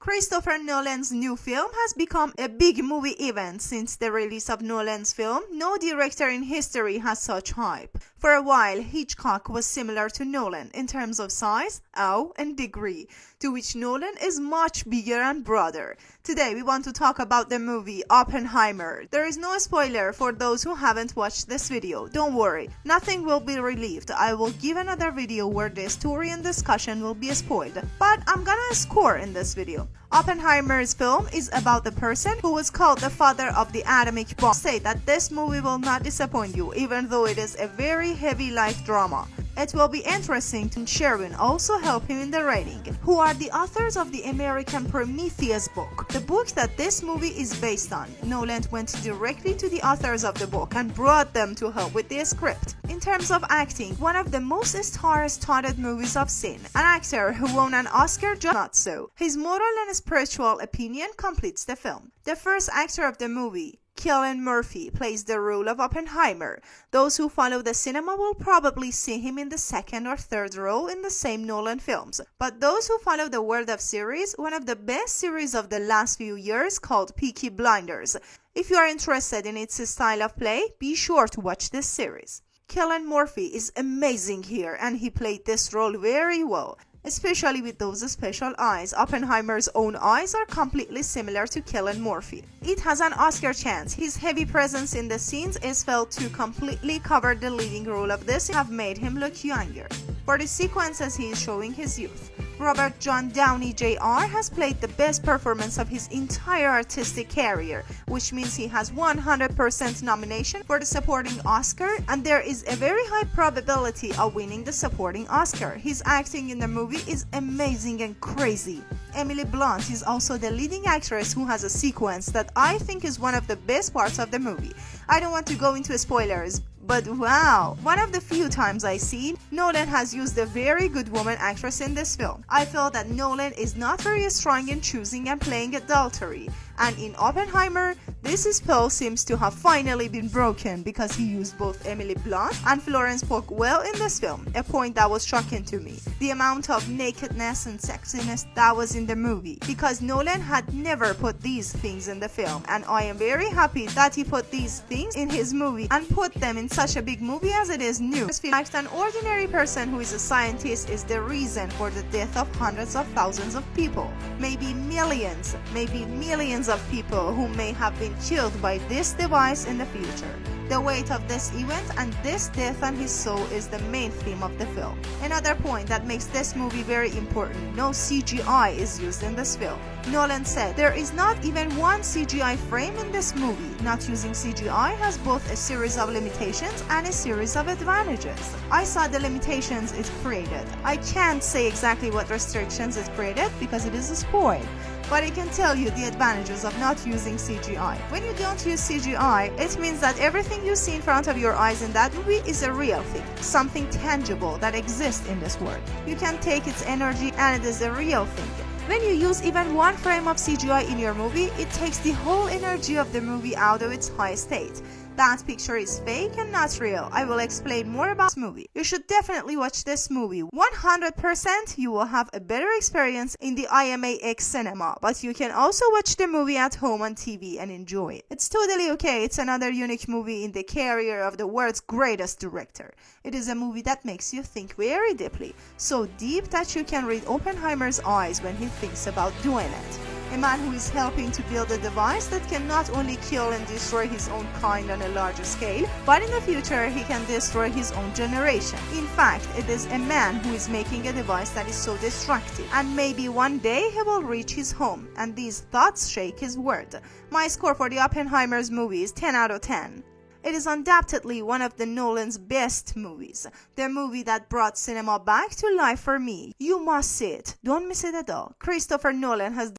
Christopher Nolan's new film has become a big movie event since the release of Nolan's film. No director in history has such hype. For a while, Hitchcock was similar to Nolan in terms of size, awe, and degree, to which Nolan is much bigger and broader. Today, we want to talk about the movie Oppenheimer. There is no spoiler for those who haven't watched this video. Don't worry, nothing will be relieved. I will give another video where the story and discussion will be spoiled, but I'm gonna score in this video. Oppenheimer's film is about the person who was called the father of the atomic bomb. Say that this movie will not disappoint you, even though it is a very heavy life drama. It will be interesting to Sherwin also help him in the writing, who are the authors of the American Prometheus book, the book that this movie is based on. Nolan went directly to the authors of the book and brought them to help with the script. In terms of acting, one of the most star-studded movies I've seen. An actor who won an Oscar, just not so. His moral and spiritual opinion completes the film. The first actor of the movie, Cillian Murphy, plays the role of Oppenheimer. Those who follow the cinema will probably see him in the second or third role in the same Nolan films. But those who follow the world of series, one of the best series of the last few years called Peaky Blinders. If you are interested in its style of play, be sure to watch this series. Cillian Murphy is amazing here, and he played this role very well, especially with those special eyes. Oppenheimer's own eyes are completely similar to Cillian Murphy. It has an Oscar chance. His heavy presence in the scenes is felt to completely cover the leading role of this and have made him look younger. For the sequences, he is showing his youth. Robert John Downey Jr. has played the best performance of his entire artistic career, which means he has 100% nomination for the supporting Oscar, and there is a very high probability of winning the supporting Oscar. His acting in the movie is amazing and crazy. Emily Blunt is also the leading actress who has a sequence that I think is one of the best parts of the movie. I don't want to go into spoilers, but wow! One of the few times I see Nolan has used a very good woman actress in this film. I feel that Nolan is not very strong in choosing and playing adultery, and in Oppenheimer, this spell seems to have finally been broken because he used both Emily Blunt and Florence Pugh well in this film, a point that was shocking to me. The amount of nakedness and sexiness that was in the movie, because Nolan had never put these things in the film, and I am very happy that he put these things in his movie and put them in such a big movie as it is new. In fact, an ordinary person who is a scientist is the reason for the death of hundreds of thousands of people, maybe millions of people who may have been killed by this device in the future. The weight of this event and this death on his soul is the main theme of the film. Another point that makes this movie very important: no CGI is used in this film. Nolan said there is not even one CGI frame in this movie. Not using CGI has both a series of limitations and a series of advantages. I saw the limitations it created. I can't say exactly what restrictions it created because it is a spoil, but I can tell you the advantages of not using CGI. When you don't use CGI, it means that everything you see in front of your eyes in that movie is a real thing, something tangible that exists in this world. You can take its energy and it is a real thing. When you use even one frame of CGI in your movie, it takes the whole energy of the movie out of its high state. That picture is fake and not real. I will explain more about this movie. You should definitely watch this movie. 100% you will have a better experience in the IMAX cinema, but you can also watch the movie at home on TV and enjoy it. It's totally okay. It's another unique movie in the career of the world's greatest director. It is a movie that makes you think very deeply, so deep that you can read Oppenheimer's eyes when he thinks about doing it. A man who is helping to build a device that can not only kill and destroy his own kind on a larger scale, but in the future he can destroy his own generation. In fact, it is a man who is making a device that is so destructive, and maybe one day he will reach his home, and these thoughts shake his world. My score for the Oppenheimer's movie is 10 out of 10. It is undoubtedly one of the Nolan's best movies, the movie that brought cinema back to life for me. You must see it. Don't miss it at all. Christopher Nolan has